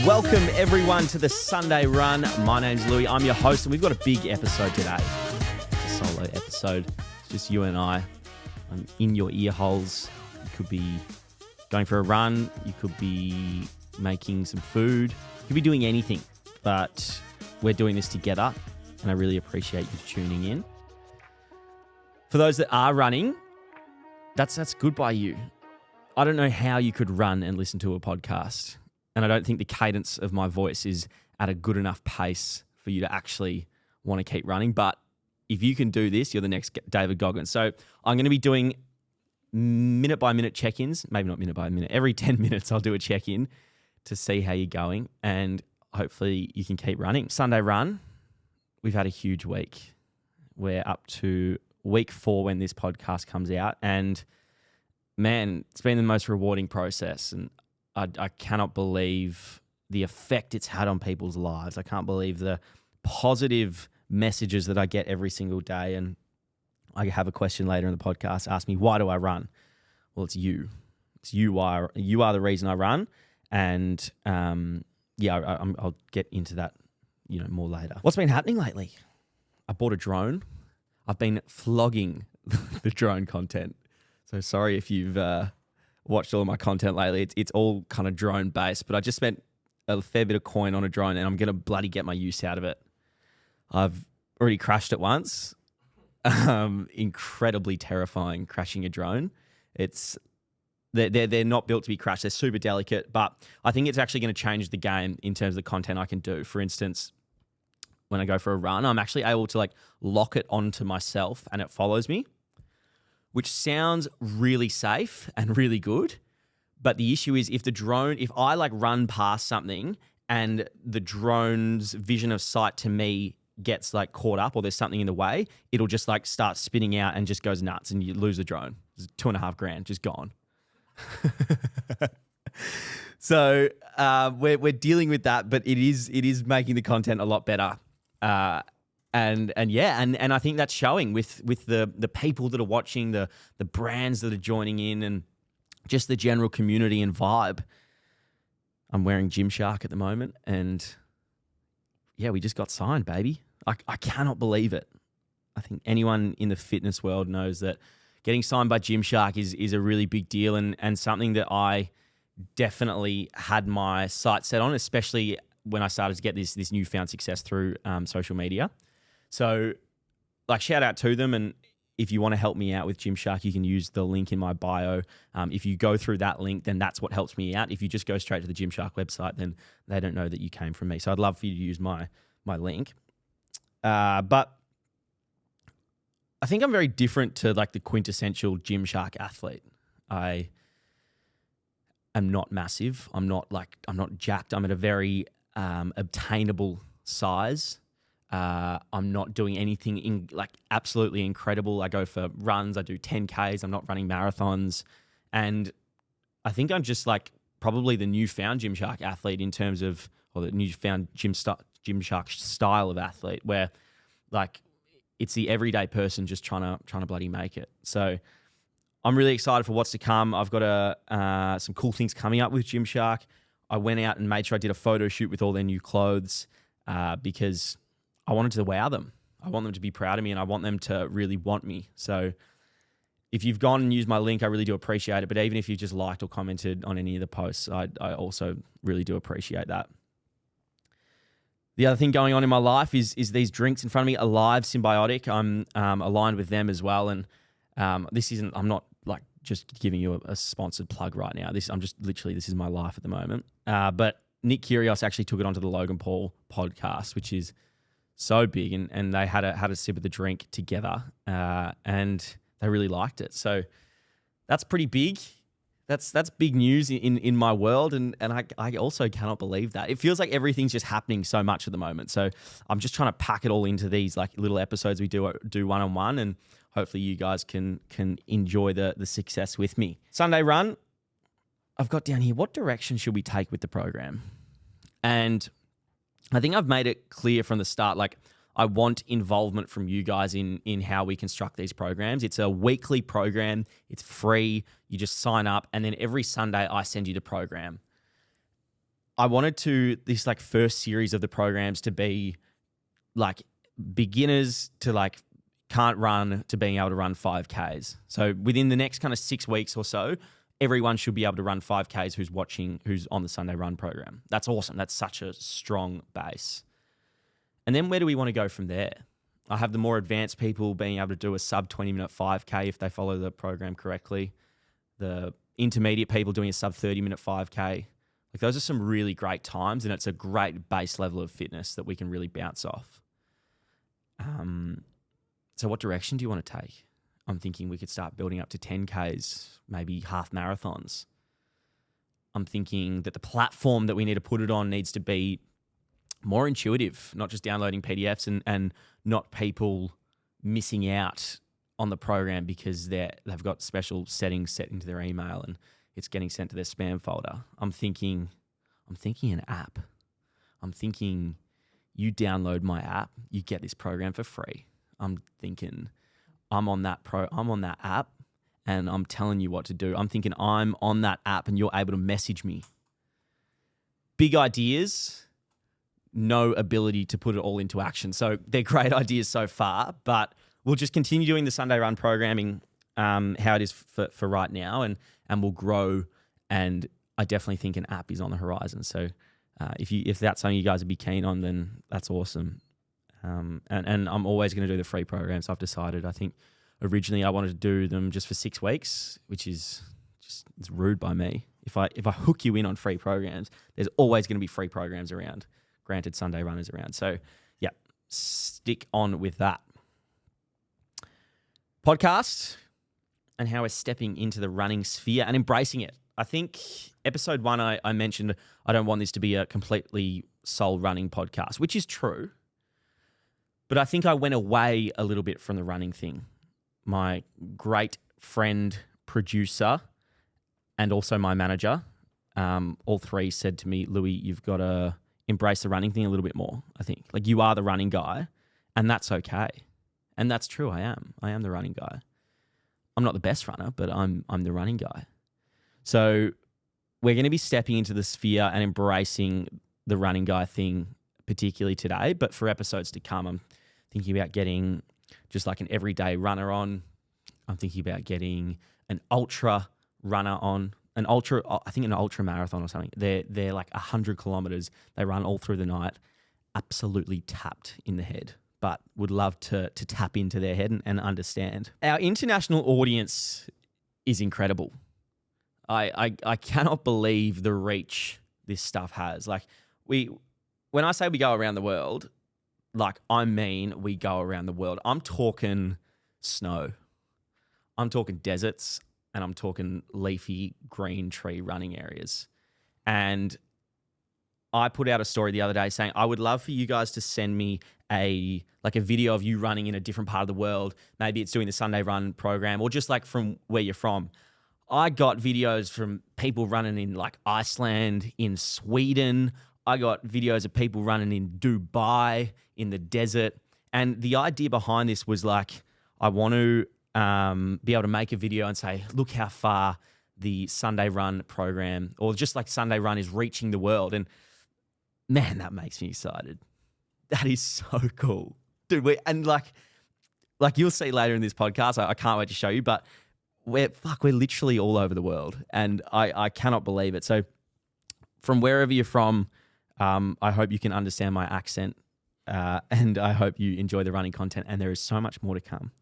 Welcome everyone to the Sunday Run. My name's Louis. I'm your host, and we've got a big episode today. It's a solo episode. It's just you and I. I'm in your ear holes. You could be going for a run. You could be making some food. You could be doing anything. But we're doing this together, and I really appreciate you tuning in. For those that are running, that's good by you. I don't know how you could run and listen to a podcast. And I don't think the cadence of my voice is at a good enough pace for you to actually want to keep running. But if you can do this, you're the next David Goggins. So I'm going to be doing minute-by-minute check-ins, maybe not minute-by-minute. Every 10 minutes I'll do a check-in to see how you're going, and hopefully you can keep running. Sunday Run, we've had a huge week. We're up to week 4 when this podcast comes out, and man, it's been the most rewarding process, and I cannot believe the effect it's had on people's lives. I can't believe the positive messages that I get every single day. And I have a question later in the podcast. Ask me, why do I run? Well, it's you. It's you. Why you are the reason I run. And I'll get into that, more later. What's been happening lately? I bought a drone. I've been flogging the drone content. So sorry if you've watched all of my content lately. It's all kind of drone based, but I just spent a fair bit of coin on a drone, and I'm going to bloody get my use out of it. I've already crashed it once. Incredibly terrifying crashing a drone. They're not built to be crashed. They're super delicate, but I think it's actually going to change the game in terms of the content I can do. For instance, when I go for a run, I'm actually able to lock it onto myself and it follows me, which sounds really safe and really good. But the issue is if I run past something and the drone's vision of sight to me gets caught up or there's something in the way, it'll just start spinning out and just goes nuts and you lose the drone. It's $2,500 just gone. So we're dealing with that, but it is making the content a lot better. And I think that's showing with the people that are watching, the brands that are joining in, and just the general community and vibe. I'm wearing Gymshark at the moment, and yeah, we just got signed, baby. I cannot believe it. I think anyone in the fitness world knows that getting signed by Gymshark is a really big deal, and something that I definitely had my sights set on, especially when I started to get this newfound success through social media. So shout out to them. And if you want to help me out with Gymshark, you can use the link in my bio. If you go through that link, then that's what helps me out. If you just go straight to the Gymshark website, then they don't know that you came from me. So I'd love for you to use my link. But I think I'm very different to the quintessential Gymshark athlete. I am not massive. I'm not jacked. I'm at a very obtainable size. I'm not doing anything absolutely incredible. I go for runs. I do 10Ks. I'm not running marathons. And I think I'm just probably the newfound Gymshark athlete in terms of, or the newfound Gymshark style of athlete where it's the everyday person just trying to bloody make it. So I'm really excited for what's to come. I've got some cool things coming up with Gymshark. I went out and made sure I did a photo shoot with all their new clothes because I wanted to wow them. I want them to be proud of me, and I want them to really want me. So if you've gone and used my link, I really do appreciate it. But even if you've just liked or commented on any of the posts, I also really do appreciate that. The other thing going on in my life is these drinks in front of me, Alive Symbiotic. I'm aligned with them as well. And I'm not just giving you a sponsored plug right now. This is my life at the moment. But Nick Kyrgios actually took it onto the Logan Paul podcast, which is so big, and they had a sip of the drink together, and they really liked it. So that's pretty big. That's big news in my world, and I also cannot believe that. It feels like everything's just happening so much at the moment. So I'm just trying to pack it all into these little episodes we do one-on-one, and hopefully you guys can enjoy the success with me. Sunday Run, I've got down here, what direction should we take with the program? And I think I've made it clear from the start, I want involvement from you guys in how we construct these programs. It's a weekly program. It's free. You just sign up, and then every Sunday I send you the program. I wanted this like first series of the programs to be like beginners to like can't run to being able to run 5Ks. So within the next kind of 6 weeks or so, everyone should be able to run 5Ks who's on the Sunday Run program. That's awesome. That's such a strong base. And then where do we want to go from there? I have the more advanced people being able to do a sub 20-minute 5K if they follow the program correctly. The intermediate people doing a sub 30-minute 5K. Like those are some really great times, and it's a great base level of fitness that we can really bounce off. So what direction do you want to take? I'm thinking we could start building up to 10Ks, maybe half marathons. I'm thinking that the platform that we need to put it on needs to be more intuitive, not just downloading PDFs and not people missing out on the program because they've got special settings set into their email and it's getting sent to their spam folder. I'm thinking an app. I'm thinking you download my app, you get this program for free. I'm thinking I'm on that app and I'm telling you what to do. I'm thinking I'm on that app and you're able to message me. Big ideas, no ability to put it all into action. So they're great ideas so far, but we'll just continue doing the Sunday Run programming how it is for right now, and we'll grow. And I definitely think an app is on the horizon. So if that's something you guys would be keen on, then that's awesome. And I'm always going to do the free programs. I've decided. I think originally I wanted to do them just for 6 weeks, which is just it's rude by me. If I hook you in on free programs, there's always going to be free programs around. Granted, Sunday Runners around. So yeah, stick on with that. Podcast and how we're stepping into the running sphere and embracing it. I think episode 1, I mentioned I don't want this to be a completely soul running podcast, which is true. But I think I went away a little bit from the running thing. My great friend, producer, and also my manager, all three said to me, Louis, you've got to embrace the running thing a little bit more, I think. Like you are the running guy, and that's okay. And that's true, I am. I am the running guy. I'm not the best runner, but I'm the running guy. So we're going to be stepping into the sphere and embracing the running guy thing, particularly today. But for episodes to come, I'm thinking about getting just like an everyday runner on. I'm thinking about getting an ultra runner on. I think an ultra marathon or something. They're like 100 kilometers. They run all through the night, absolutely tapped in the head, but would love to tap into their head and understand. Our international audience is incredible. I cannot believe the reach this stuff has. Like when I say we go around the world, like I mean we go around the world. I'm talking snow. I'm talking deserts, and I'm talking leafy green tree running areas. And I put out a story the other day saying I would love for you guys to send me a video of you running in a different part of the world. Maybe it's doing the Sunday Run program or just like from where you're from. I got videos from people running in like Iceland, in Sweden. I got videos of people running in Dubai, in the desert. And the idea behind this was like, I want to be able to make a video and say, look how far the Sunday Run program, or just like Sunday Run, is reaching the world. And man, that makes me excited. That is so cool. Dude, and like you'll see later in this podcast, I can't wait to show you, but we're literally all over the world. And I cannot believe it. So from wherever you're from, I hope you can understand my accent, and I hope you enjoy the running content, and there is so much more to come.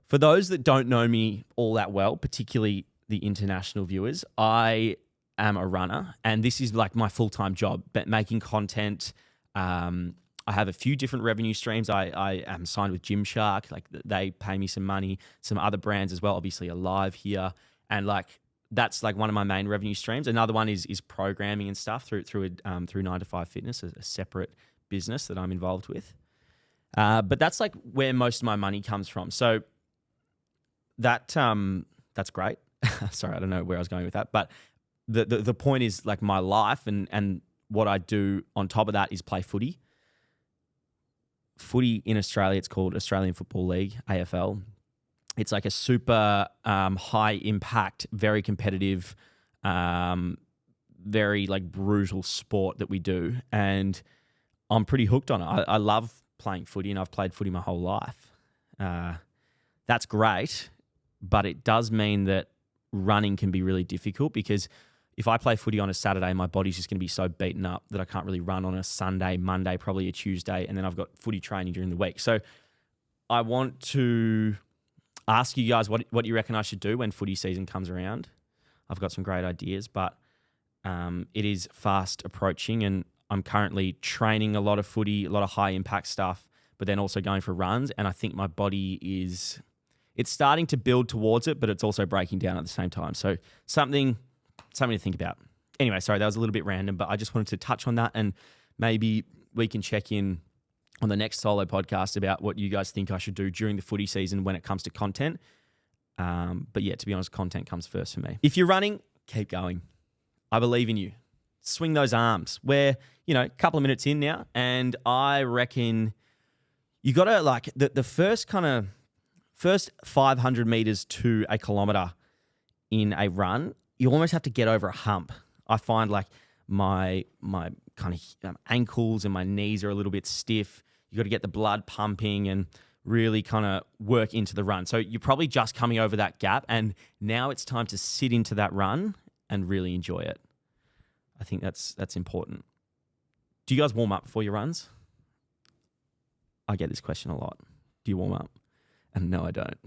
For those that don't know me all that well, particularly the international viewers, I am a runner, and this is like my full-time job, but making content. I have a few different revenue streams. I am signed with Gymshark. Like they pay me some money. Some other brands as well, obviously Alive here. And like that's like one of my main revenue streams. Another one is programming and stuff through 9 to 5 Fitness, a separate business that I'm involved with. But that's like where most of my money comes from. So that's great. Sorry, I don't know where I was going with that. But the point is like my life and what I do on top of that is play footy. Footy in Australia, it's called Australian Football League, AFL. It's like a super high impact, very competitive very like brutal sport that we do, and I'm pretty hooked on it. I love playing footy, and I've played footy my whole life. That's great, but it does mean that running can be really difficult, because if I play footy on a Saturday, my body's just going to be so beaten up that I can't really run on a Sunday, Monday, probably a Tuesday, and then I've got footy training during the week. So I want to ask you guys what you reckon I should do when footy season comes around. I've got some great ideas, but it is fast approaching, and I'm currently training a lot of footy, a lot of high impact stuff, but then also going for runs. And I think my body it's starting to build towards it, but it's also breaking down at the same time. So something to think about. Anyway, sorry, that was a little bit random, but I just wanted to touch on that, and maybe we can check in on the next solo podcast about what you guys think I should do during the footy season when it comes to content. But yeah, to be honest, content comes first for me. If you're running, keep going. I believe in you. Swing those arms. We're, a couple of minutes in now, and I reckon you got to like the first 500 meters to a kilometer in a run, you almost have to get over a hump. I find like my kind of ankles and my knees are a little bit stiff. You got to get the blood pumping and really kind of work into the run. So you're probably just coming over that gap, and now it's time to sit into that run and really enjoy it. I think that's important. Do you guys warm up before your runs? I get this question a lot. Do you warm up? And no, I don't.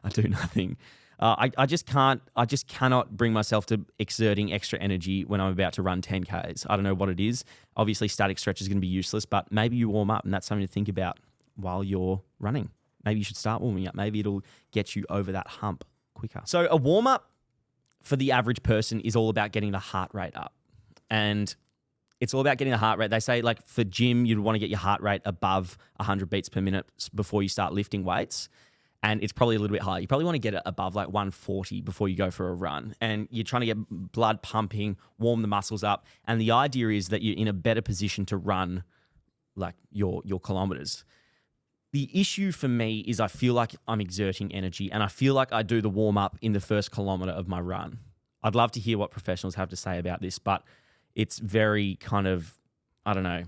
I do nothing. I just cannot bring myself to exerting extra energy when I'm about to run 10Ks. I don't know what it is. Obviously, static stretch is going to be useless, but maybe you warm up, and that's something to think about while you're running. Maybe you should start warming up. Maybe it'll get you over that hump quicker. So a warm-up for the average person is all about getting the heart rate up. And it's all about getting the heart rate. They say, like, for gym, you'd want to get your heart rate above 100 beats per minute before you start lifting weights. And it's probably a little bit higher. You probably want to get it above like 140 before you go for a run. And you're trying to get blood pumping, warm the muscles up. And the idea is that you're in a better position to run like your kilometers. The issue for me is I feel like I'm exerting energy, and I feel like I do the warm up in the first kilometer of my run. I'd love to hear what professionals have to say about this, but it's very kind of, I don't know.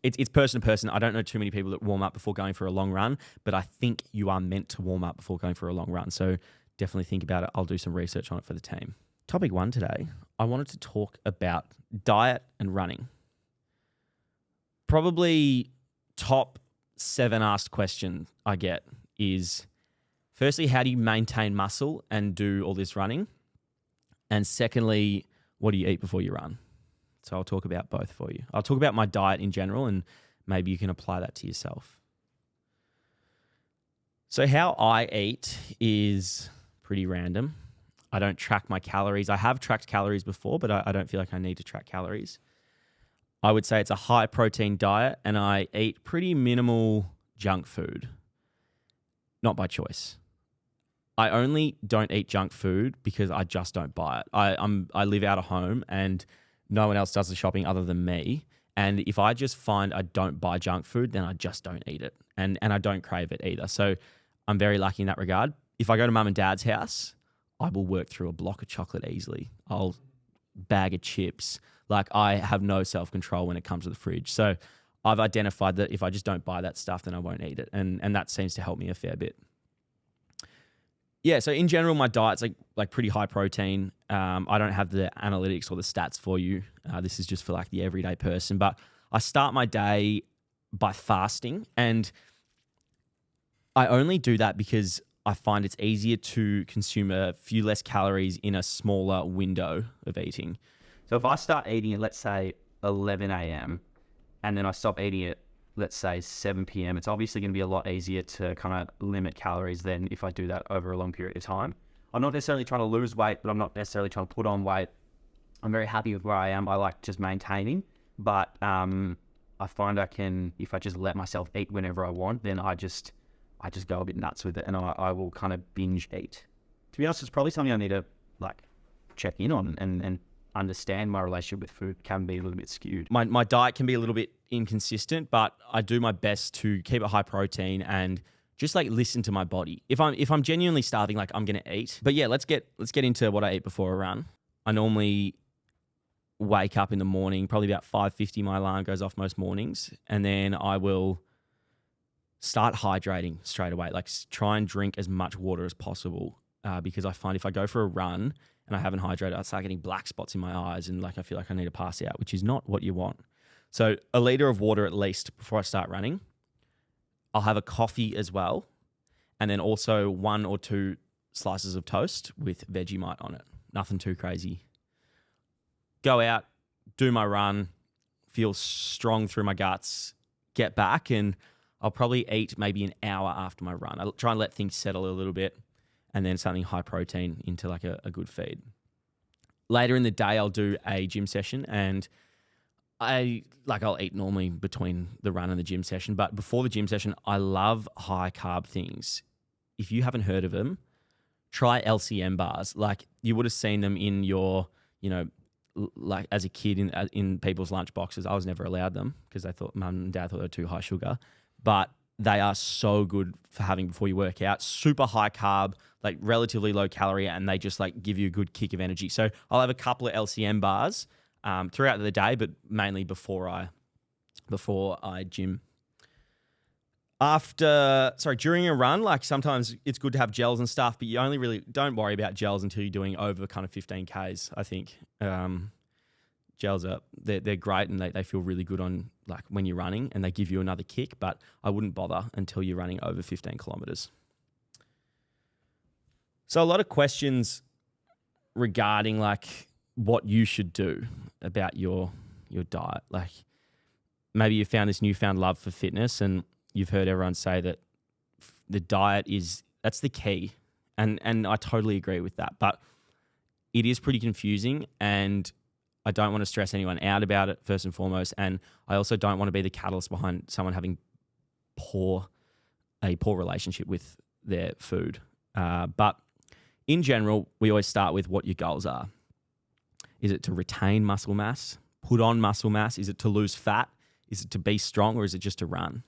It's person to person. I don't know too many people that warm up before going for a long run, but I think you are meant to warm up before going for a long run. So definitely think about it. I'll do some research on it for the team. Topic 1 today, I wanted to talk about diet and running. Probably top 7 asked question I get is, firstly, how do you maintain muscle and do all this running? And secondly, what do you eat before you run? So I'll talk about both for you. I'll talk about my diet in general, and maybe you can apply that to yourself. So how I eat is pretty random. I don't track my calories. I have tracked calories before, but I don't feel like I need to track calories. I would say it's a high protein diet, and I eat pretty minimal junk food. Not by choice. I only don't eat junk food because I just don't buy it. I live out of home, and no one else does the shopping other than me. And if I just find I don't buy junk food, then I just don't eat it. And I don't crave it either. So I'm very lucky in that regard. If I go to mum and dad's house, I will work through a block of chocolate easily. I'll bag of chips. Like, I have no self-control when it comes to the fridge. So I've identified that if I just don't buy that stuff, then I won't eat it. And that seems to help me a fair bit. Yeah, so in general, my diet's like pretty high protein. I don't have the analytics or the stats for you. This is just for like the everyday person. But I start my day by fasting, and I only do that because I find it's easier to consume a few less calories in a smaller window of eating. So if I start eating at, let's say, 11 a.m. and then I stop eating at, let's say, 7 p.m., it's obviously going to be a lot easier to kind of limit calories than if I do that over a long period of time. I'm not necessarily trying to lose weight, but I'm not necessarily trying to put on weight. I'm very happy with where I am. I like just maintaining, but I find I can, if I just let myself eat whenever I want, then I just go a bit nuts with it, and I will kind of binge eat. To be honest, it's probably something I need to like check in on and understand. My relationship with food can be a little bit skewed. My diet can be a little bit inconsistent, but I do my best to keep it high protein and just like listen to my body. If I'm genuinely starving, like, I'm gonna eat. But yeah, let's get into what I eat before a run. I normally wake up in the morning, probably about 5:50 my alarm goes off most mornings, and then I will start hydrating straight away. Like try and drink as much water as possible because I find if I go for a run and I haven't hydrated, I start getting black spots in my eyes and like I feel like I need to pass out, which is not what you want. So a liter of water at least before I start running. I'll have a coffee as well, and then also 1 or 2 slices of toast with Vegemite on it. Nothing too crazy. Go out, do my run, feel strong through my guts, get back, and I'll probably eat maybe an hour after my run. I'll try and let things settle a little bit, and then something high protein into like a good feed. Later in the day, I'll do a gym session, and I'll eat normally between the run and the gym session, but before the gym session, I love high carb things. If you haven't heard of them, try LCM bars. Like you would have seen them in your, like as a kid in people's lunch boxes. I was never allowed them because mum and dad thought they were too high sugar, but they are so good for having before you work out. Super high carb, like relatively low calorie, and they just like give you a good kick of energy. So I'll have a couple of LCM bars throughout the day, but mainly before I gym. During a run, like sometimes it's good to have gels and stuff, but you only really don't worry about gels until you're doing over kind of 15Ks, I think. Gels they're great and they feel really good on like when you're running and they give you another kick, but I wouldn't bother until you're running over 15 kilometers. So a lot of questions regarding like what you should do about your diet. Like maybe you found this newfound love for fitness and you've heard everyone say that the diet that's the key. And I totally agree with that, but it is pretty confusing and I don't want to stress anyone out about it first and foremost. And I also don't want to be the catalyst behind someone having a poor relationship with their food. But in general, we always start with what your goals are. Is it to retain muscle mass, put on muscle mass? Is it to lose fat? Is it to be strong or is it just to run?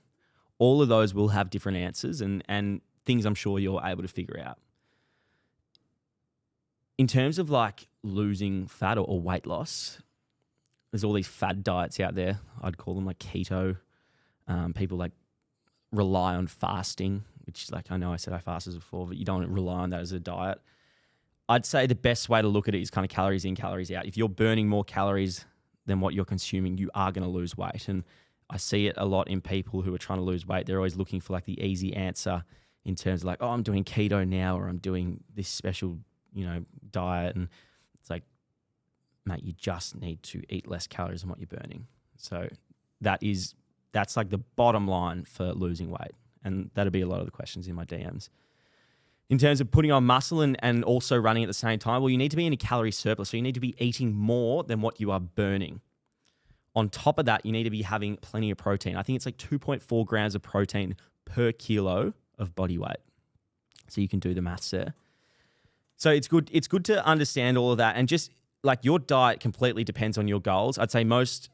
All of those will have different answers and things I'm sure you're able to figure out. In terms of like losing fat or weight loss, there's all these fad diets out there. I'd call them like keto. People like rely on fasting, which is like, I know I said I fasted before, but you don't rely on that as a diet. I'd say the best way to look at it is kind of calories in, calories out. If you're burning more calories than what you're consuming, you are going to lose weight. And I see it a lot in people who are trying to lose weight. They're always looking for like the easy answer in terms of like, oh, I'm doing keto now, or I'm doing this special, diet. And it's like, mate, you just need to eat less calories than what you're burning. So that's like the bottom line for losing weight. And that'll be a lot of the questions in my DMs. In terms of putting on muscle and also running at the same time, well, you need to be in a calorie surplus. So you need to be eating more than what you are burning. On top of that, you need to be having plenty of protein. I think it's like 2.4 grams of protein per kilo of body weight. So you can do the maths there. So it's good to understand all of that. And just like your diet completely depends on your goals. I'd say most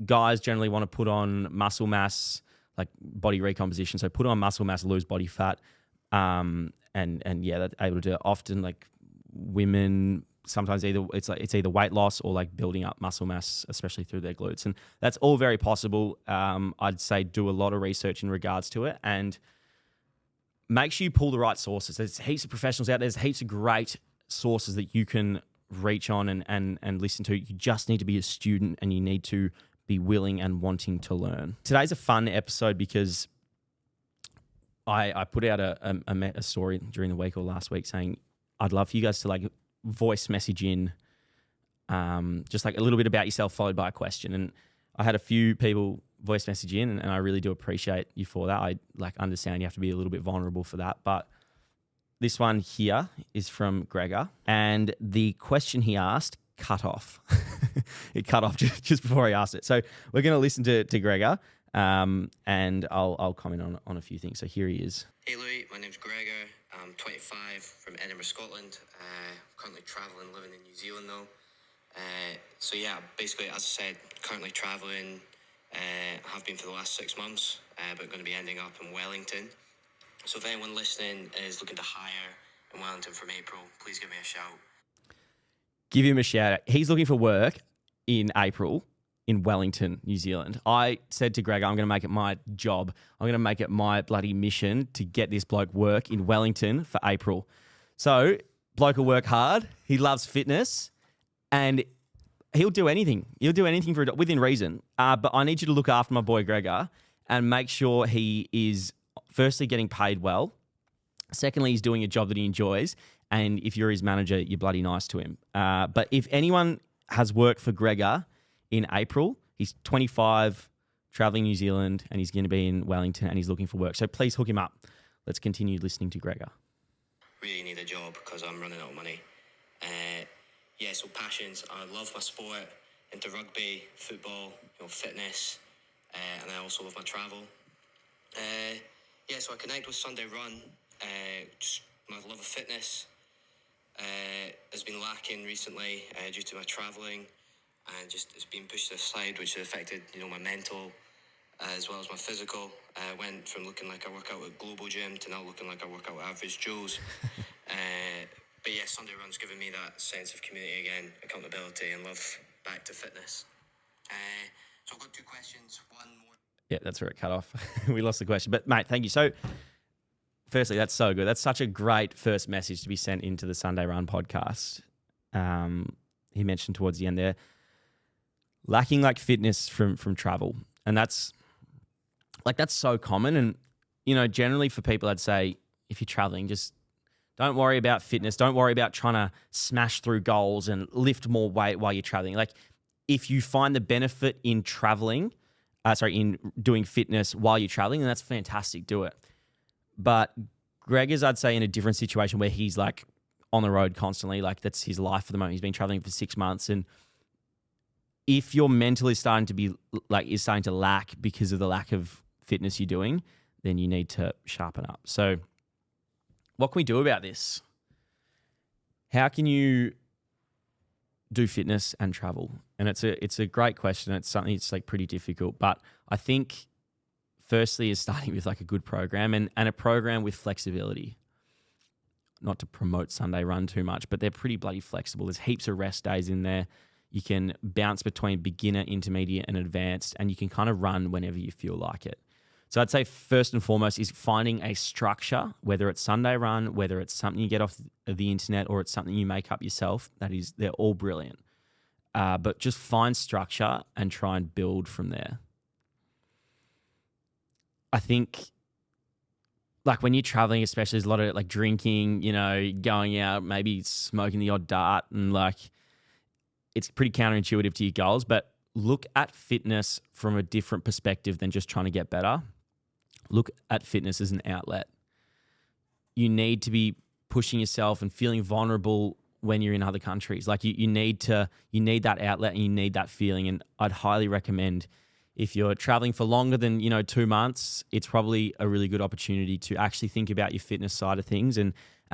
guys generally want to put on muscle mass, like body recomposition. So put on muscle mass, lose body fat. And yeah, they're able to do it. Often like women, sometimes it's either weight loss or like building up muscle mass, especially through their glutes. And that's all very possible. I'd say do a lot of research in regards to it and make sure you pull the right sources. There's heaps of professionals out there. There's heaps of great sources that you can reach on and listen to. You just need to be a student and you need to be willing and wanting to learn. Today's a fun episode because I put out a story during the week or last week saying I'd love for you guys to like voice message in just like a little bit about yourself followed by a question. And I had a few people voice message in and I really do appreciate you for that. I like understand you have to be a little bit vulnerable for that. But this one here is from Gregor and the question he asked cut off. It cut off just before he asked it. So we're going to listen to Gregor. And I'll comment on a few things. So here he is. Hey Louis, my name's Gregor. I'm 25 from Edinburgh, Scotland. Currently travelling, living in New Zealand though. So yeah, basically as I said, currently travelling. Have been for the last 6 months, but going to be ending up in Wellington. So if anyone listening is looking to hire in Wellington from April, please give me a shout. Give him a shout out. He's looking for work in April in Wellington, New Zealand. I said to Greg, I'm going to make it my job. I'm going to make it my bloody mission to get this bloke work in Wellington for April. So bloke will work hard. He loves fitness and he'll do anything. He'll do anything for within reason. But I need you to look after my boy Gregor and make sure he is firstly getting paid well. Secondly, he's doing a job that he enjoys. And if you're his manager, you're bloody nice to him. But if anyone has work for Gregor in April, he's 25, traveling New Zealand, and he's going to be in Wellington and he's looking for work. So please hook him up. Let's continue listening to Gregor. Really need a job because I'm running out of money. So passions. I love my sport, into rugby, football, fitness, and I also love my travel. So I connect with Sunday Run. Just my love of fitness has been lacking recently due to my travelling, and just it's been pushed aside, which has affected my mental as well as my physical. I went from looking like I work out at Global Gym to now looking like I work out at Average Joe's. But yeah, Sunday Run's given me that sense of community again, accountability, and love back to fitness. So I've got 2 questions. One more. Yeah, that's where it cut off. We lost the question. But mate, thank you. So firstly, that's so good. That's such a great first message to be sent into the Sunday Run podcast. He mentioned towards the end there, lacking like fitness from travel. And that's so common. And, generally for people, I'd say if you're traveling, just don't worry about fitness. Don't worry about trying to smash through goals and lift more weight while you're traveling. Like if you find the benefit in traveling, in doing fitness while you're traveling, then that's fantastic. Do it. But Greg is, I'd say, in a different situation where he's like on the road constantly. Like that's his life for the moment. He's been traveling for 6 months. And if your mental is starting to lack because of the lack of fitness you're doing, then you need to sharpen up. So what can we do about this? How can you do fitness and travel? And it's a great question. It's something that's like pretty difficult, but I think firstly is starting with like a good program and a program with flexibility. Not to promote Sunday Run too much, but they're pretty bloody flexible. There's heaps of rest days in there. You can bounce between beginner, intermediate, and advanced, and you can kind of run whenever you feel like it. So I'd say first and foremost is finding a structure, whether it's Sunday Run, whether it's something you get off the internet or it's something you make up yourself. They're all brilliant. But just find structure and try and build from there. I think like when you're traveling, especially, there's a lot of like drinking, going out, maybe smoking the odd dart, and like it's pretty counterintuitive to your goals, but look at fitness from a different perspective than just trying to get better. Look at fitness as an outlet. You need to be pushing yourself and feeling vulnerable when you're in other countries. Like you need that outlet and you need that feeling. And I'd highly recommend if you're traveling for longer than, 2 months, it's probably a really good opportunity to actually think about your fitness side of things and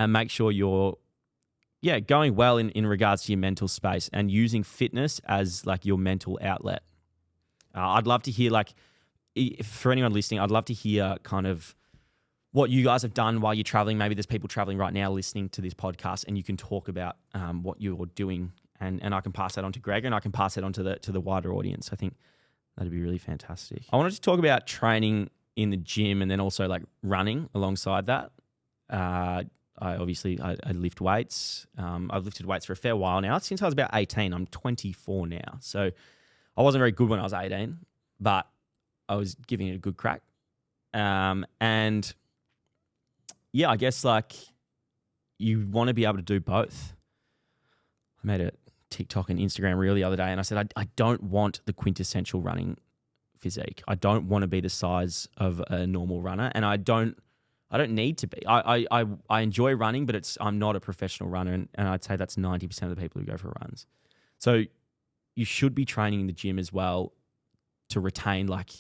make sure you're going well in regards to your mental space and using fitness as like your mental outlet. I'd love to hear for anyone listening, I'd love to hear kind of what you guys have done while you're traveling. Maybe there's people traveling right now listening to this podcast and you can talk about what you're doing and I can pass that on to Greg and I can pass it on to the wider audience. I think that'd be really fantastic. I wanted to talk about training in the gym and then also like running alongside that. I lift weights. I've lifted weights for a fair while now. Since I was about 18, I'm 24 now. So I wasn't very good when I was 18, but I was giving it a good crack. And yeah, I guess like you want to be able to do both. I made a TikTok and Instagram reel the other day and I said, I don't want the quintessential running physique. I don't want to be the size of a normal runner and I don't need to be. I enjoy running, but I'm not a professional runner, and I'd say that's 90% of the people who go for runs. So you should be training in the gym as well to retain like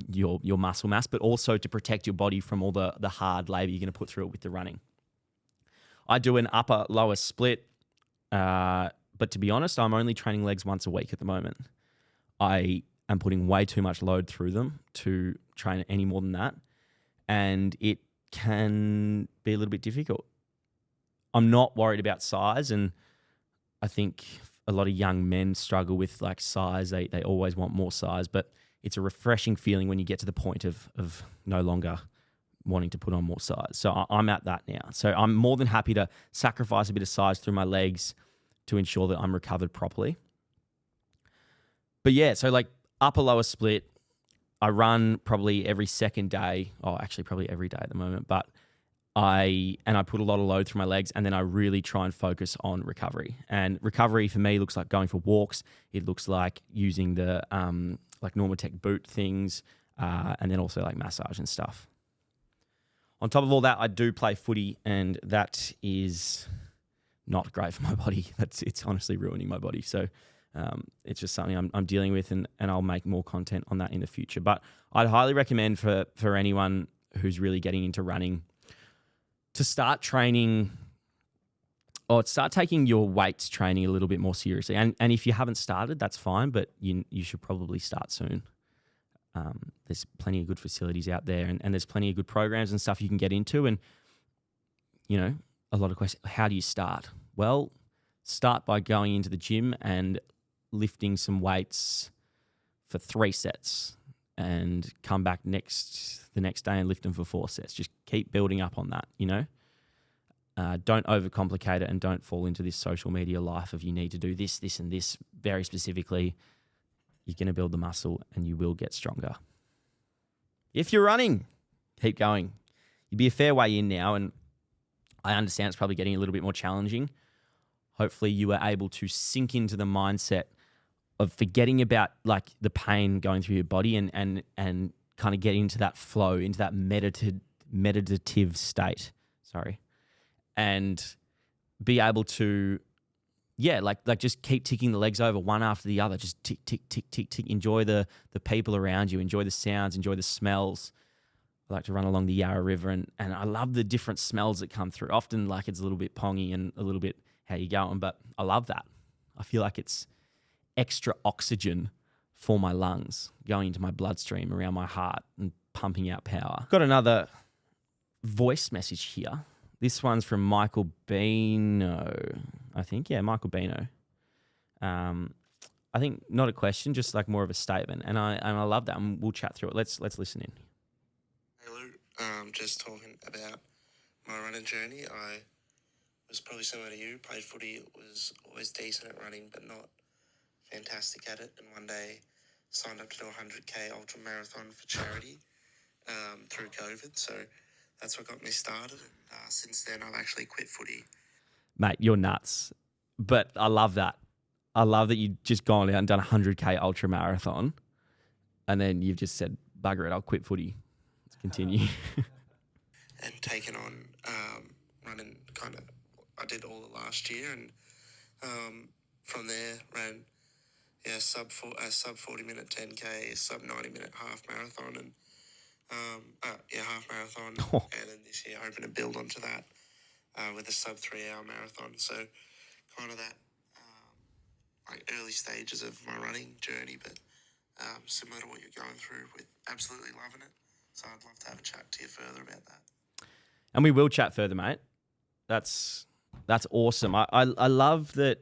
your muscle mass, but also to protect your body from all the hard labor you're going to put through it with the running. I do an upper-lower split, but to be honest, I'm only training legs once a week at the moment. I am putting way too much load through them to train any more than that, and it can be a little bit difficult. I'm not worried about size, and I think a lot of young men struggle with like size. They always want more size, but it's a refreshing feeling when you get to the point of no longer wanting to put on more size. So I'm at that now. So I'm more than happy to sacrifice a bit of size through my legs to ensure that I'm recovered properly. But yeah, so like upper lower split, I run probably every second day. Oh, actually probably every day at the moment, but I put a lot of load through my legs, and then I really try and focus on recovery. And recovery for me looks like going for walks. It looks like using the like Normatec boot things, and then also like massage and stuff. On top of all that, I do play footy, and that is not great for my body. It's honestly ruining my body. So it's just something I'm dealing with, and I'll make more content on that in the future. But I'd highly recommend for anyone who's really getting into running to start training or start taking your weights training a little bit more seriously. And if you haven't started, that's fine, but you should probably start soon. There's plenty of good facilities out there, and there's plenty of good programs and stuff you can get into. And, you know, a lot of questions, how do you start? Well, start by going into the gym and lifting some weights for 3 sets and come back the next day and lift them for 4 sets. Just keep building up on that, you know? Don't overcomplicate it, and don't fall into this social media life of you need to do this, this, and this very specifically. You're going to build the muscle and you will get stronger. If you're running, keep going. You'll be a fair way in now, and I understand it's probably getting a little bit more challenging. Hopefully you were able to sink into the mindset of forgetting about like the pain going through your body and kind of get into that flow, into that meditative state. And be able to, like just keep ticking the legs over one after the other. Just tick, tick, tick, tick, tick. Enjoy the people around you. Enjoy the sounds. Enjoy the smells. I like to run along the Yarra River, and I love the different smells that come through. Often like it's a little bit pongy and a little bit how you going, but I love that. I feel like it's extra oxygen for my lungs going into my bloodstream around my heart and pumping out power. Got another voice message here. This one's from Michael Bino, I think. Yeah, Michael Bino. I think not a question, just like more of a statement, and I love that. And we'll chat through it. Let's listen in. Hey Lou, just talking about my running journey. I was probably similar to you. Played footy, was always decent at running, but not fantastic at it. And one day signed up to do a 100k ultra marathon for charity through COVID. So that's what got me started. And since then, I've actually quit footy. Mate, you're nuts. But I love that. I love that you've just gone out and done a 100k ultra marathon, and then you've just said, bugger it, I'll quit footy. Let's continue. And taken on running kind of, I did all of last year, and from there ran sub 40 minute 10k, sub 90 minute half marathon, and half marathon. And then this year hoping to build onto that with a sub 3 hour marathon. So kind of that like early stages of my running journey, but similar to what you're going through, with absolutely loving it. So I'd love to have a chat to you further about that. And we will chat further, mate. That's awesome. I love that.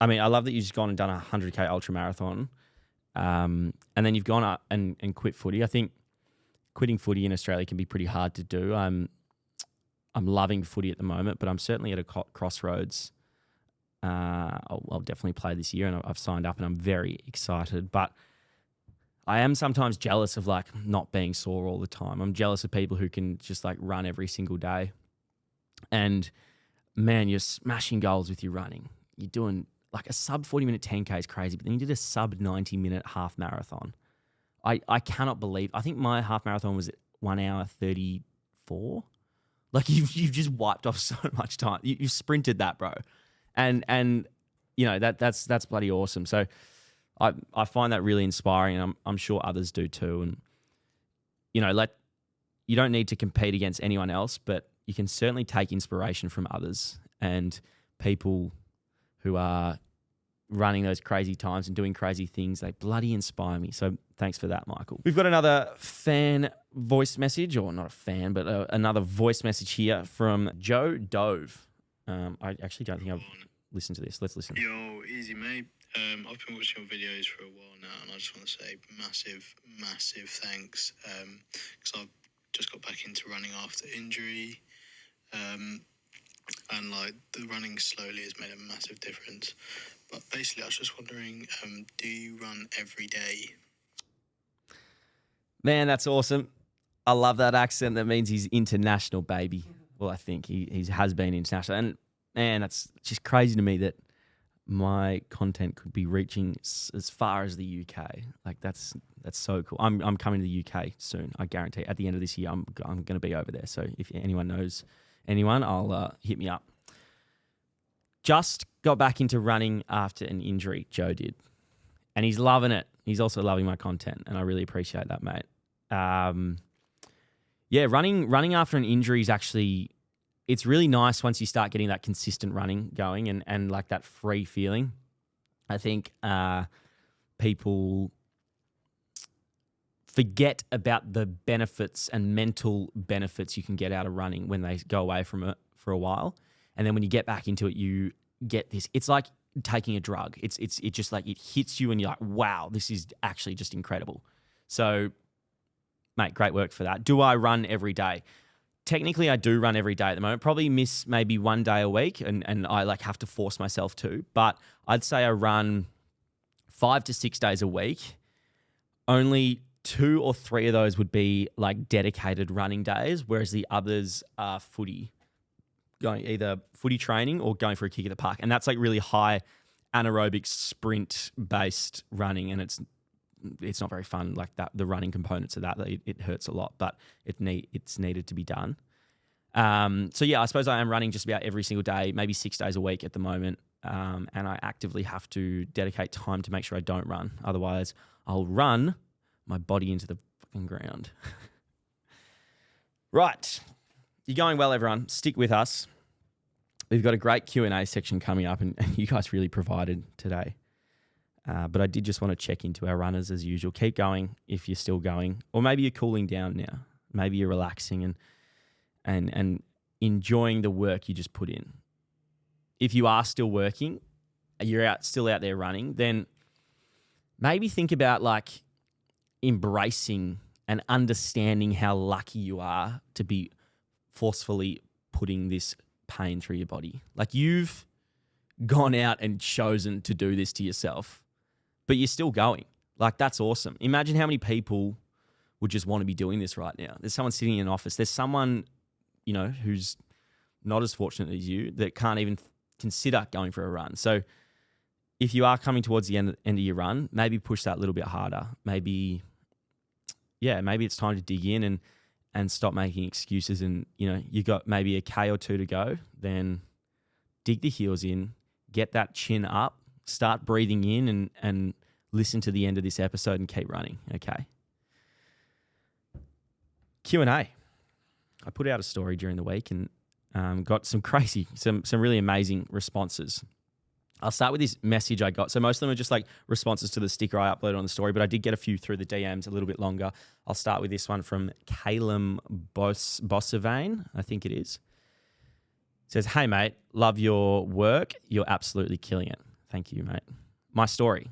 I mean, I love that you've just gone and done a 100k ultra marathon, and then you've gone up and quit footy. I think quitting footy in Australia can be pretty hard to do. I'm loving footy at the moment, but I'm certainly at a crossroads. I'll definitely play this year, and I've signed up, and I'm very excited. But I am sometimes jealous of like not being sore all the time. I'm jealous of people who can just like run every single day. And man, you're smashing goals with your running. You're doing like a sub 40 minute 10k is crazy, but then you did a sub 90 minute half marathon. I cannot believe, I think my half marathon was at 1 hour 34. Like you've just wiped off so much time. You've sprinted that, bro. And you know, that's bloody awesome. So I find that really inspiring, and I'm sure others do too. And you know, you don't need to compete against anyone else, but you can certainly take inspiration from others and people who are running those crazy times and doing crazy things. They bloody inspire me. So thanks for that, Michael. We've got another fan voice message, or not a fan, but another voice message here from Joe Dove. I actually don't think I've listen to this. Let's listen. Yo, easy mate. I've been watching your videos for a while now, and I just want to say massive thanks, because I've just got back into running after injury, and like the running slowly has made a massive difference. But basically, I was just wondering, do you run every day? Man, that's awesome. I love that accent. That means he's international, baby. Well, I think he has been international. And man, that's just crazy to me that my content could be reaching as far as the UK. Like that's so cool. I'm coming to the UK soon. I guarantee. At the end of this year, I'm going to be over there. So if anyone knows anyone, I'll hit me up. Just got back into running after an injury. Joe did, and he's loving it. He's also loving my content, and I really appreciate that, mate. Yeah, running after an injury is actually, it's really nice once you start getting that consistent running going and like that free feeling. I think people forget about the benefits and mental benefits you can get out of running when they go away from it for a while. And then when you get back into it, you get this. It's like taking a drug. It just like, it hits you and you're like, wow, this is actually just incredible. So, mate, great work for that. Do I run every day? Technically, I do run every day at the moment. Probably miss maybe one day a week, and I like have to force myself to. But I'd say I run 5 to 6 days a week. Only 2 or 3 of those would be like dedicated running days, whereas the others are footy, going either footy training or going for a kick at the park. And that's like really high anaerobic sprint based running, and it's not very fun, like that. The running components of that, it hurts a lot, but it's needed to be done. So yeah, I suppose I am running just about every single day, maybe 6 days a week at the moment. And I actively have to dedicate time to make sure I don't run. Otherwise, I'll run my body into the fucking ground. Right. You're going well, everyone. Stick with us. We've got a great Q&A section coming up, and you guys really provided today. But I did just want to check into our runners as usual. Keep going if you're still going, or maybe you're cooling down now. Maybe you're relaxing and enjoying the work you just put in. If you are still working, you're still out there running, then maybe think about like embracing and understanding how lucky you are to be forcefully putting this pain through your body. Like you've gone out and chosen to do this to yourself, but you're still going. Like that's awesome. Imagine how many people would just want to be doing this right now. There's someone sitting in an office. There's someone, you know, who's not as fortunate as you that can't even consider going for a run. So if you are coming towards the end of your run, maybe push that a little bit harder. Maybe it's time to dig in and stop making excuses. And, you know, you got maybe a K or 2 to go, then dig the heels in, get that chin up, start breathing in and listen to the end of this episode and keep running, okay? Q&A. I put out a story during the week and got some really amazing responses. I'll start with this message I got. So most of them are just like responses to the sticker I uploaded on the story, but I did get a few through the DMs a little bit longer. I'll start with this one from Calum Bossavane, I think it is. It says, "Hey mate, love your work. You're absolutely killing it." Thank you, mate. My story.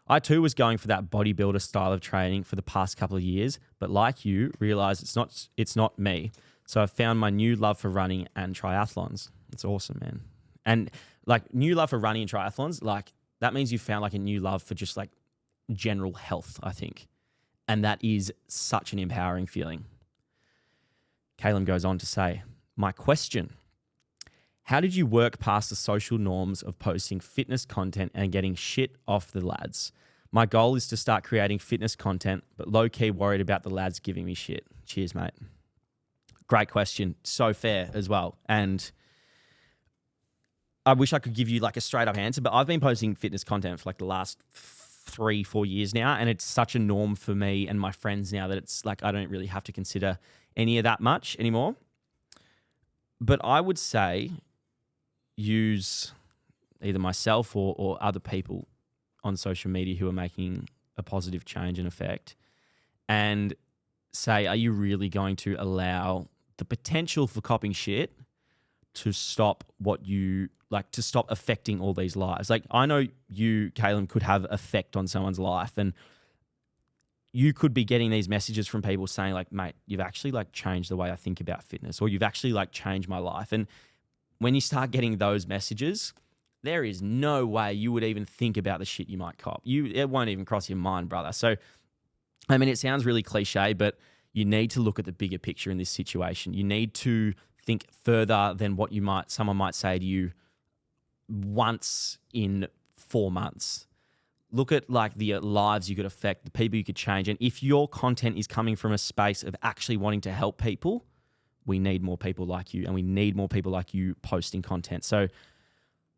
I too was going for that bodybuilder style of training for the past couple of years, but like you, realized it's not me. So I found my new love for running and triathlons. It's awesome, man. And like new love for running and triathlons, like that means you found like a new love for just like general health, I think. And that is such an empowering feeling. Caleb goes on to say, "My question, how did you work past the social norms of posting fitness content and getting shit off the lads? My goal is to start creating fitness content, but low-key worried about the lads giving me shit. Cheers, mate." Great question. So fair as well. And I wish I could give you like a straight up answer, but I've been posting fitness content for like the last 3-4 years now. And it's such a norm for me and my friends now that it's like, I don't really have to consider any of that much anymore. But I would say use either myself or other people on social media who are making a positive change and effect and say, are you really going to allow the potential for copying shit to stop what you like to stop affecting all these lives. Like I know you, Caleb, could have effect on someone's life, and you could be getting these messages from people saying like, mate, you've actually like changed the way I think about fitness, or you've actually like changed my life. And when you start getting those messages, there is no way you would even think about the shit you might cop. It won't even cross your mind, brother. So, I mean, it sounds really cliche, but you need to look at the bigger picture in this situation. You need to think further than what someone might say to you once in 4 months. Look at like the lives you could affect, the people you could change. And if your content is coming from a space of actually wanting to help people, we need more people like you, and we need more people like you posting content. So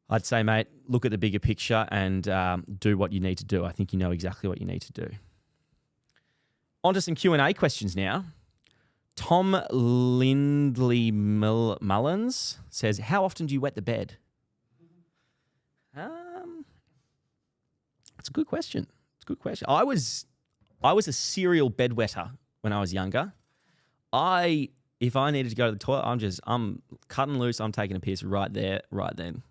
I'd say, mate, look at the bigger picture and do what you need to do. I think you know exactly what you need to do. On to some Q&A questions now. Tom Lindley Mullins says, how often do you wet the bed? It's a good question. It's a good question. I was a serial bedwetter when I was younger. If I needed to go to the toilet, I'm cutting loose. I'm taking a piss right there, right then.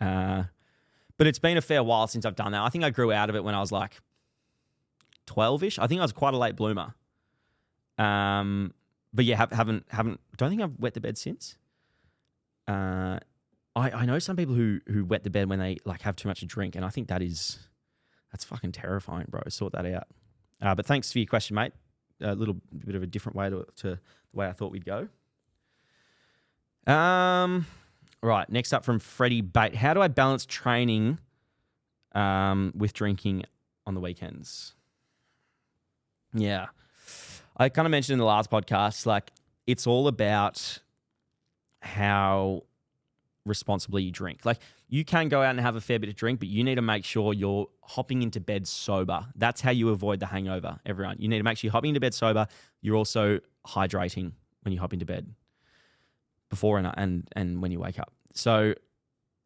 But it's been a fair while since I've done that. I think I grew out of it when I was like 12-ish. I think I was quite a late bloomer. But yeah, don't think I've wet the bed since. I know some people who wet the bed when they like have too much to drink, and I think that's fucking terrifying, bro. Sort that out. But thanks for your question, mate. A little bit of a different way to the way I thought we'd go. Right, next up from Freddie Bate. How do I balance training with drinking on the weekends? Yeah. I kind of mentioned in the last podcast, like it's all about how responsibly you drink. Like you can go out and have a fair bit of drink, but you need to make sure you're hopping into bed sober. That's how you avoid the hangover, everyone. You need to make sure you're hopping into bed sober. You're also hydrating when you hop into bed before and when you wake up. So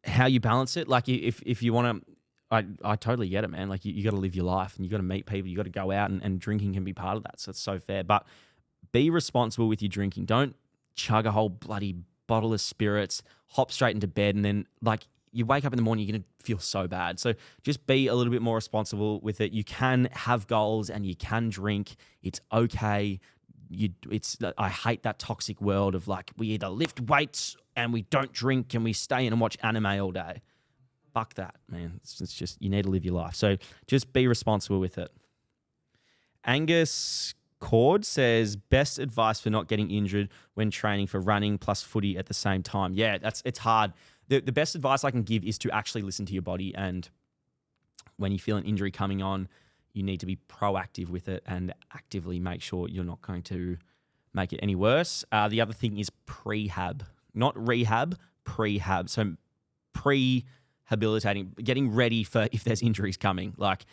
how you balance it, like if you want to, I totally get it, man. Like you got to live your life and you got to meet people. You got to go out and drinking can be part of that. So it's so fair. But be responsible with your drinking. Don't chug a whole bloody bottle of spirits, hop straight into bed, and then like you wake up in the morning, you're going to feel so bad. So just be a little bit more responsible with it. You can have goals and you can drink. It's okay. I hate that toxic world of like we either lift weights and we don't drink and we stay in and watch anime all day. Fuck that, man. It's just, you need to live your life. So just be responsible with it. Angus Cord says, best advice for not getting injured when training for running plus footy at the same time. Yeah, it's hard. The best advice I can give is to actually listen to your body. And when you feel an injury coming on, you need to be proactive with it and actively make sure you're not going to make it any worse. The other thing is prehab, not rehab, prehab. So rehabilitating, getting ready for if there's injuries coming. Like,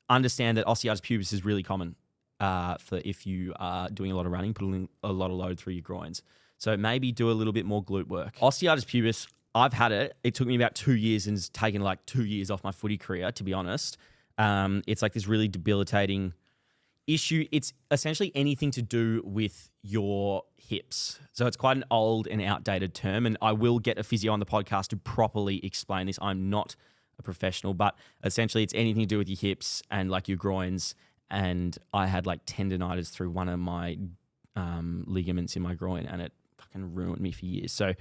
understand that osteitis pubis is really common for if you are doing a lot of running, putting a lot of load through your groins. So maybe do a little bit more glute work. Osteitis pubis, I've had it. It took me about 2 years and it's taken like 2 years off my footy career, to be honest. It's like this really debilitating issue. It's essentially anything to do with your hips. So it's quite an old and outdated term, and I will get a physio on the podcast to properly explain this. I'm not a professional, but essentially it's anything to do with your hips and like your groins. And I had like tendinitis through one of my ligaments in my groin, and it fucking ruined me for years. So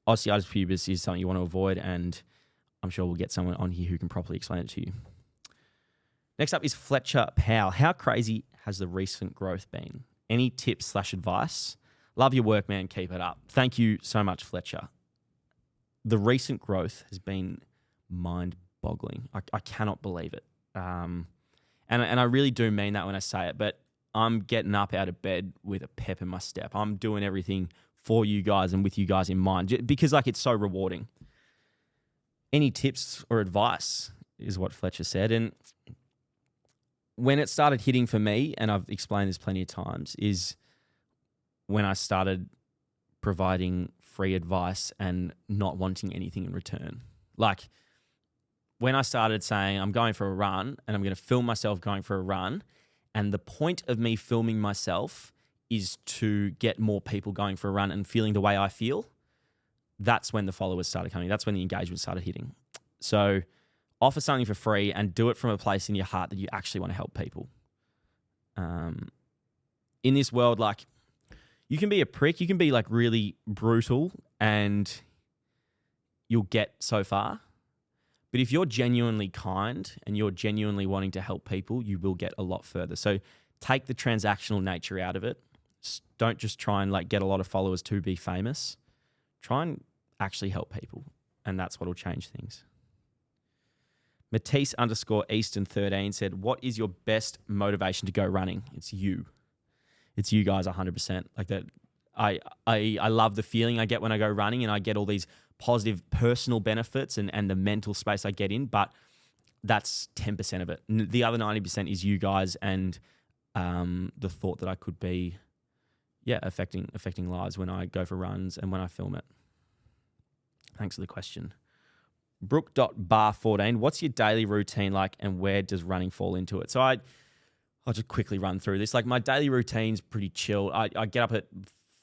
osteitis pubis is something you want to avoid, and I'm sure we'll get someone on here who can properly explain it to you. Next up is Fletcher Powell. How crazy has the recent growth been? Any tips / advice? Love your work, man. Keep it up. Thank you so much, Fletcher. The recent growth has been mind-boggling. I cannot believe it. And I really do mean that when I say it, but I'm getting up out of bed with a pep in my step. I'm doing everything for you guys and with you guys in mind because like it's so rewarding. Any tips or advice is what Fletcher said. And when it started hitting for me, and I've explained this plenty of times, is when I started providing free advice and not wanting anything in return. Like when I started saying I'm going for a run and I'm going to film myself going for a run, and the point of me filming myself is to get more people going for a run and feeling the way I feel, that's when the followers started coming. That's when the engagement started hitting. So offer something for free and do it from a place in your heart that you actually want to help people. In this world, like, you can be a prick, you can be like really brutal and you'll get so far. But if you're genuinely kind and you're genuinely wanting to help people, you will get a lot further. So take the transactional nature out of it. Don't just try and like get a lot of followers to be famous. Try and actually help people. And that's what will change things. Matisse_Easton13 said, what is your best motivation to go running? It's you. It's you guys 100%. Like that, I love the feeling I get when I go running, and I get all these positive personal benefits and the mental space I get in, but that's 10% of it. The other 90% is you guys and the thought that I could be, affecting lives when I go for runs and when I film it. Thanks for the question. Brooke.bar14, what's your daily routine like and where does running fall into it? So I'll just quickly run through this. Like, my daily routine's pretty chill. I get up at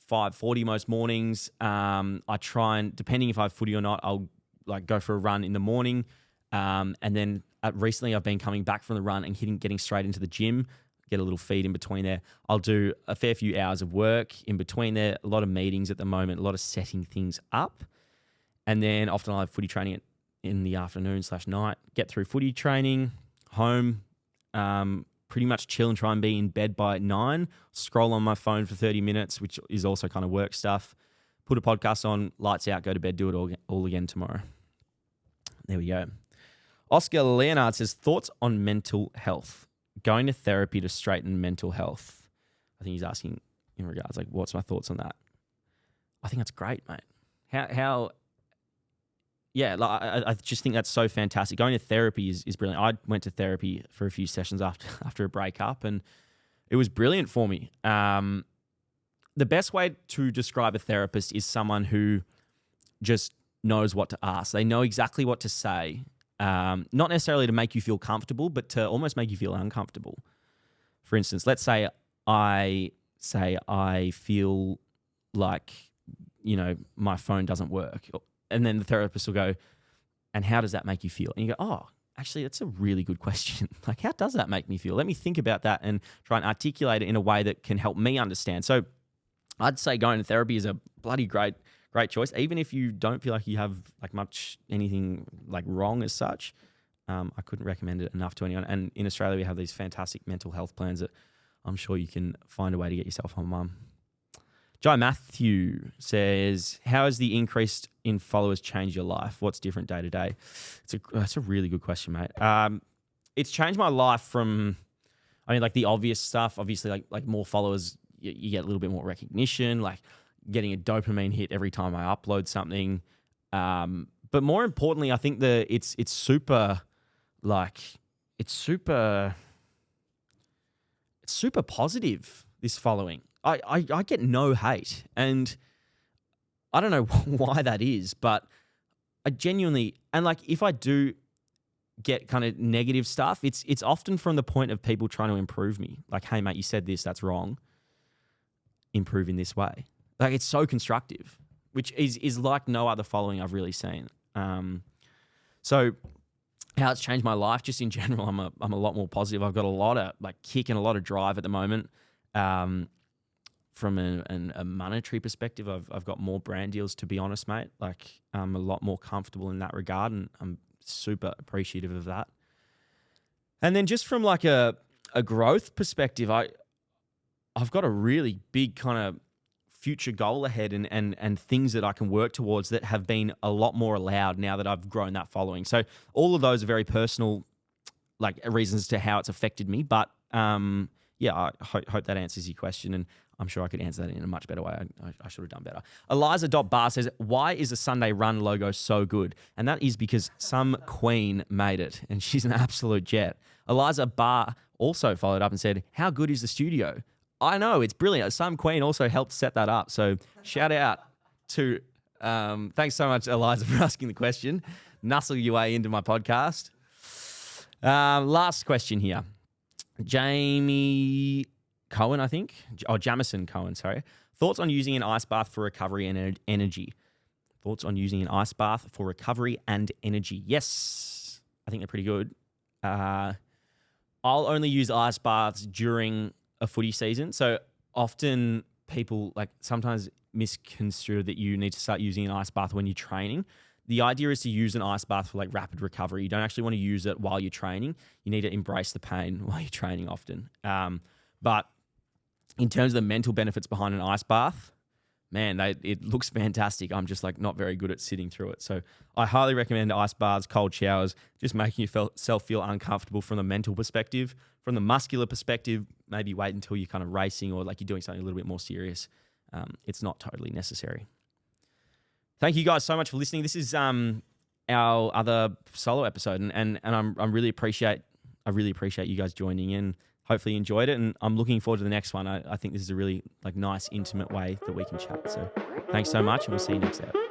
5:40 most mornings. I try and, depending if I have footy or not, I'll like go for a run in the morning. And then recently I've been coming back from the run and getting straight into the gym, get a little feed in between there. I'll do a fair few hours of work in between there, a lot of meetings at the moment, a lot of setting things up. And then often I'll have footy training in the afternoon / night, get through footy training, home, pretty much chill and try and be in bed by 9, scroll on my phone for 30 minutes, which is also kind of work stuff, put a podcast on, lights out, go to bed, do it all again tomorrow. There we go. Oscar Leonard says, thoughts on mental health, going to therapy to straighten mental health. I think he's asking in regards, like, what's my thoughts on that? I think that's great, mate. I just think that's so fantastic. Going to therapy is brilliant. I went to therapy for a few sessions after a breakup, and it was brilliant for me. The best way to describe a therapist is someone who just knows what to ask. They know exactly what to say, not necessarily to make you feel comfortable, but to almost make you feel uncomfortable. For instance, let's say I feel like, my phone doesn't work. And then the therapist will go, and how does that make you feel? And you go, oh, actually, that's a really good question. Like, how does that make me feel? Let me think about that and try and articulate it in a way that can help me understand. So I'd say going to therapy is a bloody great choice. Even if you don't feel like you have like anything like wrong as such, I couldn't recommend it enough to anyone. And in Australia, we have these fantastic mental health plans that I'm sure you can find a way to get yourself on. Jai Matthew says, how has the increase in followers changed your life? What's different day to day? That's a really good question, mate. It's changed my life from, like the obvious stuff. Obviously, like more followers, you get a little bit more recognition, like getting a dopamine hit every time I upload something. But more importantly, I think it's super positive, this following. I get no hate, and I don't know why that is, but I genuinely, and like if I do get kind of negative stuff, it's often from the point of people trying to improve me. Like, hey mate, you said this, that's wrong. Improve in this way. Like, it's so constructive, which is like no other following I've really seen. So how it's changed my life, just in general, I'm a lot more positive. I've got a lot of like kick and a lot of drive at the moment. From a monetary perspective, I've got more brand deals, to be honest, mate. Like, I'm a lot more comfortable in that regard, and I'm super appreciative of that. And then just from like a growth perspective, I've got a really big kind of future goal ahead and things that I can work towards that have been a lot more allowed now that I've grown that following. So all of those are very personal, like, reasons to how it's affected me. But I hope that answers your question, and I'm sure I could answer that in a much better way. I should have done better. Eliza.bar says, why is the Sunday Run logo so good? And that is because some queen made it, and she's an absolute jet. Eliza Bar also followed up and said, how good is the studio? I know, it's brilliant. Some queen also helped set that up. So shout out to, thanks so much, Eliza, for asking the question. Nuzzle your way into my podcast. Last question here. Jamie Cohen, I think. Jamison Cohen, sorry. Thoughts on using an ice bath for recovery and energy? thoughts on using an ice bath for recovery and energy? Yes, I think they're pretty good. I'll only use ice baths during a footy season. So often people sometimes misconstrue that you need to start using an ice bath when you're training. The idea is to use an ice bath for rapid recovery. You don't actually want to use it while you're training. You need to embrace the pain while you're training often. But in terms of the mental benefits behind an ice bath, man, it looks fantastic. I'm just not very good at sitting through it. So I highly recommend ice baths, cold showers, just making yourself feel uncomfortable from the mental perspective. From the muscular perspective, maybe wait until you're kind of racing or you're doing something a little bit more serious. It's not totally necessary. Thank you guys so much for listening. This is our other solo episode, and I really appreciate you guys joining in. Hopefully you enjoyed it, and I'm looking forward to the next one. I think this is a really nice, intimate way that we can chat. So thanks so much, and we'll see you next episode.